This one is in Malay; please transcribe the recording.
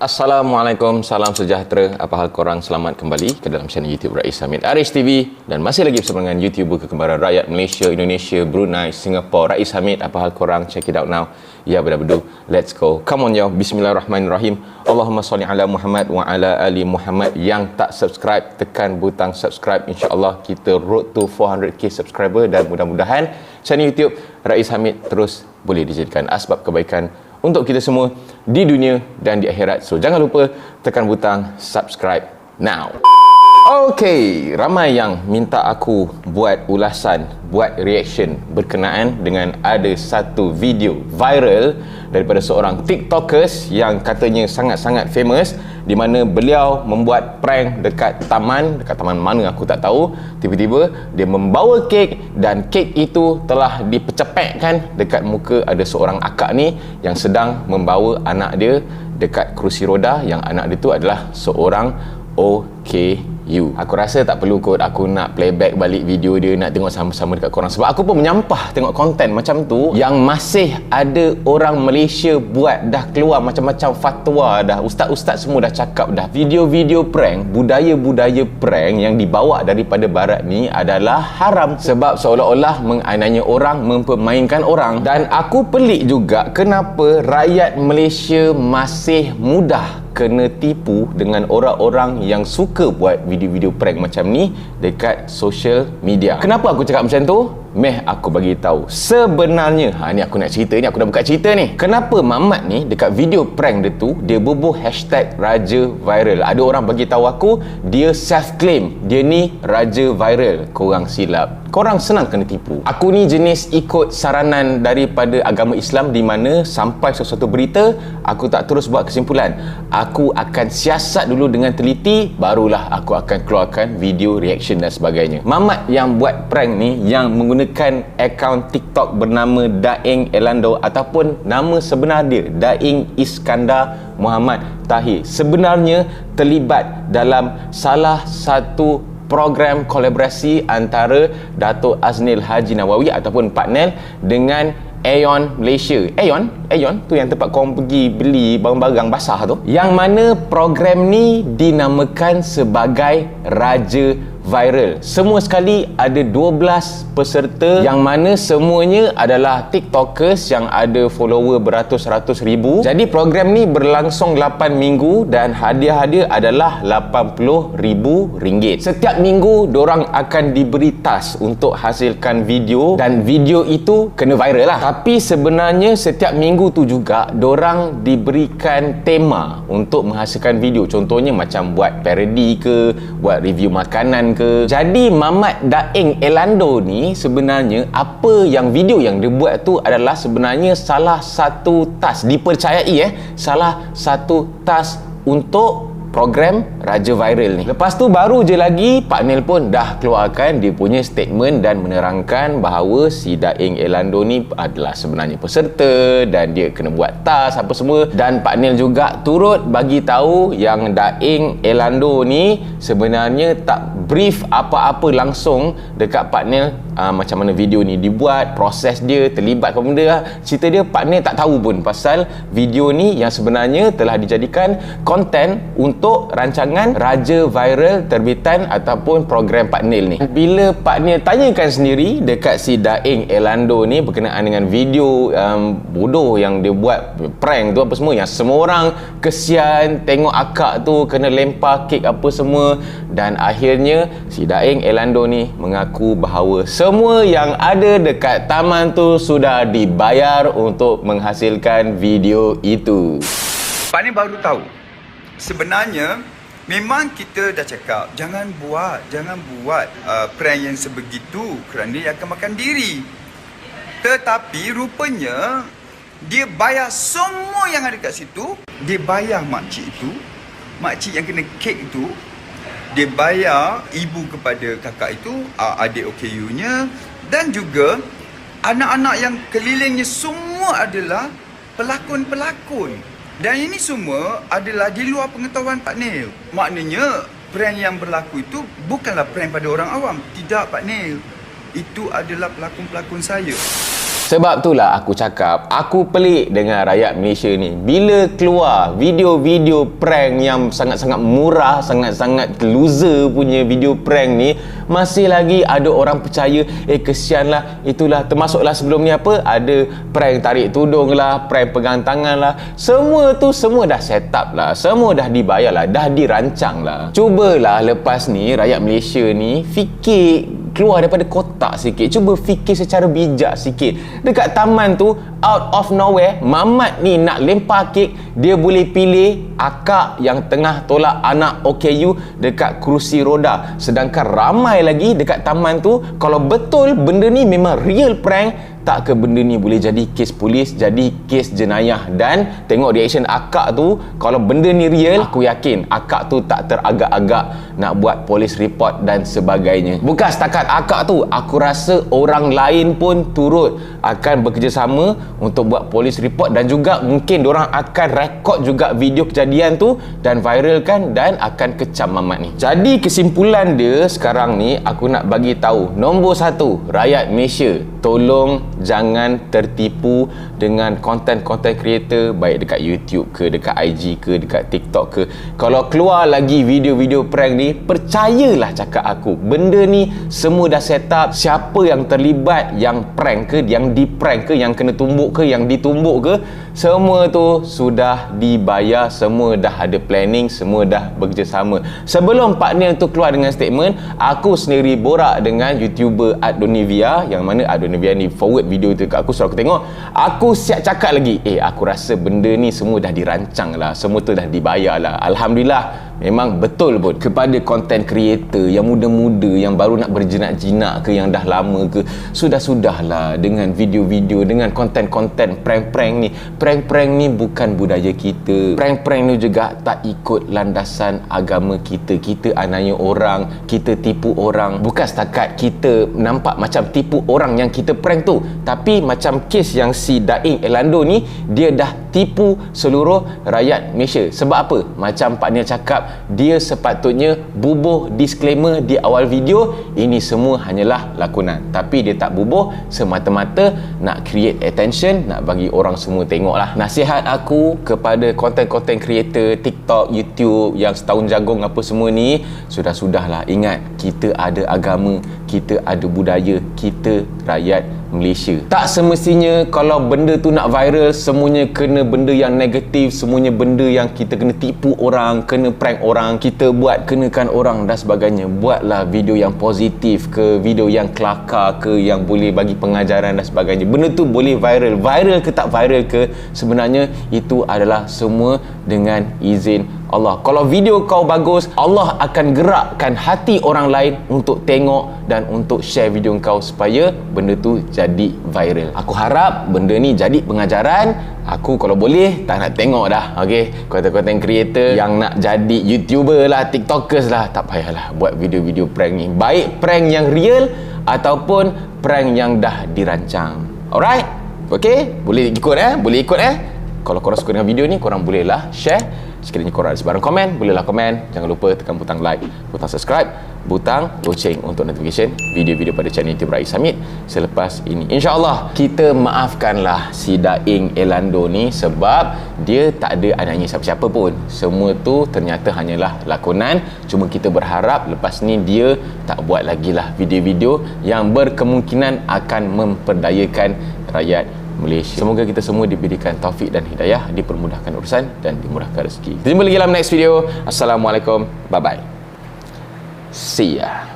Assalamualaikum, salam sejahtera. Apa hal korang? Selamat kembali ke dalam channel YouTube Rais Hamid Aris TV dan masih lagi bersama dengan YouTuber kekembaran rakyat Malaysia, Indonesia, Brunei, Singapura, Rais Hamid. Apa hal korang? Check it out now. Ya, betul-betul. Let's go. Come on yo. Bismillahirrahmanirrahim. Allahumma salli ala Muhammad wa ala ali Muhammad. Yang tak subscribe, tekan butang subscribe. InsyaAllah kita road to 400k subscriber dan mudah-mudahan channel YouTube Rais Hamid terus boleh dijadikan asbab kebaikan untuk kita semua di dunia dan di akhirat. So jangan lupa tekan butang subscribe now. Okey, ramai yang minta aku buat ulasan, buat reaction berkenaan dengan ada satu video viral daripada seorang TikTokers yang katanya sangat-sangat famous, di mana beliau membuat prank dekat taman mana aku tak tahu. Tiba-tiba dia membawa kek dan kek itu telah dipecepekkan dekat muka ada seorang akak ni yang sedang membawa anak dia dekat kerusi roda, yang anak dia tu adalah seorang OKU. Aku rasa tak perlu kot aku nak playback balik video dia, nak tengok sama-sama dekat korang, sebab aku pun menyampah tengok konten macam tu yang masih ada orang Malaysia buat. Dah keluar macam-macam fatwa dah, ustaz-ustaz semua dah cakap dah, video-video prank, budaya-budaya prank yang dibawa daripada barat ni adalah haram, sebab seolah-olah menganiaya orang, mempermainkan orang. Dan aku pelik juga kenapa rakyat Malaysia masih mudah kena tipu dengan orang-orang yang suka buat video-video prank macam ni dekat social media. Kenapa aku cakap macam tu? Meh aku bagi tahu. Sebenarnya, ni aku nak cerita ni, aku dah buka cerita ni. Kenapa Mamat ni dekat video prank dia tu dia bubuh hashtag Raja Viral. Ada orang bagi tahu aku dia self claim dia ni Raja Viral. Korang silap. Korang senang kena tipu. Aku ni jenis ikut saranan daripada agama Islam, di mana sampai sesuatu berita aku tak terus buat kesimpulan. Aku akan siasat dulu dengan teliti, barulah aku akan keluarkan video reaction dan sebagainya. Mamat yang buat prank ni yang menggunakan akaun TikTok bernama Daeng Elando ataupun nama sebenar dia Daeng Iskandar Muhammad Tahir, sebenarnya terlibat dalam salah satu program kolaborasi antara Dato' Aznil Haji Nawawi ataupun Pak Nel dengan Aeon Malaysia. Aeon tu yang tempat korang pergi beli barang-barang basah tu, yang mana program ni dinamakan sebagai Raja Viral. Semua sekali ada 12 peserta yang mana semuanya adalah TikTokers yang ada follower beratus-ratus ribu. Jadi program ni berlangsung 8 minggu dan hadiah-hadiah adalah RM80,000. Setiap minggu dorang akan diberi task untuk hasilkan video dan video itu kena viral lah. Tapi sebenarnya setiap minggu tu juga dorang diberikan tema untuk menghasilkan video. Contohnya macam buat parody ke, buat review makanan ke. Jadi Mamat Daeng Elando ni sebenarnya apa yang video yang dia buat tu adalah sebenarnya salah satu task, dipercayai salah satu task untuk program Raja Viral ni. Lepas tu baru je lagi Pak Nel pun dah keluarkan dia punya statement dan menerangkan bahawa si Daeng Elando ni adalah sebenarnya peserta dan dia kena buat task apa semua. Dan Pak Nel juga turut bagi tahu yang Daeng Elando ni sebenarnya tak brief apa-apa langsung dekat Pak Nel macam mana video ni dibuat, proses dia, terlibat apa benda. Cerita dia Pak Nel tak tahu pun pasal video ni yang sebenarnya telah dijadikan konten untuk rancangan Raja Viral terbitan ataupun program Pak Nel ni. Bila Pak Nel tanyakan sendiri dekat si Daeng Elando ni berkenaan dengan video bodoh yang dia buat, prank tu apa semua, yang semua orang kesian tengok akak tu kena lempar kek apa semua, dan akhirnya si Daeng Elando ni mengaku bahawa semua yang ada dekat taman tu sudah dibayar untuk menghasilkan video itu. Pak ni baru tahu. Sebenarnya memang kita dah cakap jangan buat prank yang sebegitu kerana dia akan makan diri. Tetapi rupanya dia bayar semua yang ada kat situ. Dia bayar makcik itu, makcik yang kena kek itu. Dia bayar ibu kepada kakak itu, adik OKU-nya, dan juga anak-anak yang kelilingnya semua adalah pelakon-pelakon. Dan ini semua adalah di luar pengetahuan Pak Nel. Maknanya prank yang berlaku itu bukanlah prank pada orang awam. Tidak Pak Nel. Itu adalah pelakon-pelakon saya. Sebab itulah aku cakap, aku pelik dengan rakyat Malaysia ni. Bila keluar video-video prank yang sangat-sangat murah, sangat-sangat loser punya video prank ni, masih lagi ada orang percaya. Kesianlah, itulah. Termasuklah sebelum ni apa, ada prank tarik tudung lah, prank pegang tangan lah. Semua tu semua dah set up lah, semua dah dibayar lah, dah dirancang lah. Cubalah lepas ni rakyat Malaysia ni fikir keluar daripada kotak sikit. Cuba fikir secara bijak sikit. Dekat taman tu, out of nowhere, mamat ni nak lempar kek, dia boleh pilih akak yang tengah tolak anak OKU dekat kerusi roda. Sedangkan ramai lagi dekat taman tu, kalau betul benda ni memang real prank, tak ke benda ni boleh jadi kes polis, jadi kes jenayah. Dan tengok reaction akak tu, kalau benda ni real, aku yakin akak tu tak teragak-agak nak buat polis report dan sebagainya. Bukan setakat akak tu, aku rasa orang lain pun turut akan bekerjasama untuk buat polis report, dan juga mungkin diorang akan rekod juga video kejadian tu dan viralkan dan akan kecam mamat ni. Jadi kesimpulan dia sekarang ni, aku nak bagi tahu, nombor satu, rakyat Malaysia, tolong jangan tertipu dengan konten-konten creator, baik dekat YouTube ke, dekat IG ke, dekat TikTok ke. Kalau keluar lagi video-video prank ni, percayalah cakap aku, benda ni semua dah set up. Siapa yang terlibat, yang prank ke, yang di prank ke, yang kena tumbuk ke, yang ditumbuk ke, semua tu sudah dibayar, semua dah ada planning, semua dah bekerjasama. Sebelum partner tu keluar dengan statement, aku sendiri borak dengan YouTuber Art Donivia, yang mana Art Donivia ni forward video tu kat aku, suruh aku tengok. Aku siap cakap lagi, aku rasa benda ni semua dah dirancang lah, semua tu dah dibayar lah. Alhamdulillah, memang betul pun. Kepada content creator yang muda-muda, yang baru nak berjinak-jinak ke, yang dah lama ke, sudah-sudahlah dengan video-video, dengan konten-konten prank-prank ni. Prank-prank ni bukan budaya kita. Prank-prank ni juga tak ikut landasan agama kita. Kita aniaya orang, kita tipu orang. Bukan setakat kita nampak macam tipu orang yang kita prank tu, tapi macam kes yang si Daing Elando ni, dia dah tipu seluruh rakyat Malaysia. Sebab apa? Macam Pak Nia cakap, dia sepatutnya bubuh disclaimer di awal video, ini semua hanyalah lakonan. Tapi dia tak bubuh semata-mata nak create attention, nak bagi orang semua tengok lah. Nasihat aku kepada konten-konten creator TikTok, YouTube yang setahun jagung apa semua ni, sudah-sudahlah. Ingat, kita ada agama, kita ada budaya, kita rakyat Malaysia. Tak semestinya kalau benda tu nak viral, semuanya kena benda yang negatif, semuanya benda yang kita kena tipu orang, kena prank orang, kita buat kenakan orang dan sebagainya. Buatlah video yang positif ke, video yang kelakar ke, yang boleh bagi pengajaran dan sebagainya. Benda tu boleh viral. Viral ke tak viral ke, sebenarnya itu adalah semua dengan izin Allah. Kalau video kau bagus, Allah akan gerakkan hati orang lain untuk tengok dan untuk share video kau supaya benda tu jadi viral. Aku harap benda ni jadi pengajaran. Aku kalau boleh tak nak tengok dah. Okey, konten-konten creator yang nak jadi YouTuber lah, TikTokers lah, tak payahlah buat video-video prank ni. Baik prank yang real ataupun prank yang dah dirancang. Alright? Okey, boleh ikut boleh ikut Kalau korang suka dengan video ni, korang bolehlah share. Sekiranya korang ada sebarang komen, bolehlah komen. Jangan lupa tekan butang like, butang subscribe, butang loceng untuk notification video-video pada channel YouTube Rais Hamid selepas ini. InsyaAllah kita maafkanlah si Daing Elando ni, sebab dia tak ada anaknya siapa-siapa pun. Semua tu ternyata hanyalah lakonan. Cuma kita berharap lepas ni dia tak buat lagi lah video-video yang berkemungkinan akan memperdayakan rakyat Malaysia. Semoga kita semua diberikan taufik dan hidayah, dipermudahkan urusan dan dimurahkan rezeki. Kita jumpa lagi dalam next video. Assalamualaikum. Bye bye. See ya.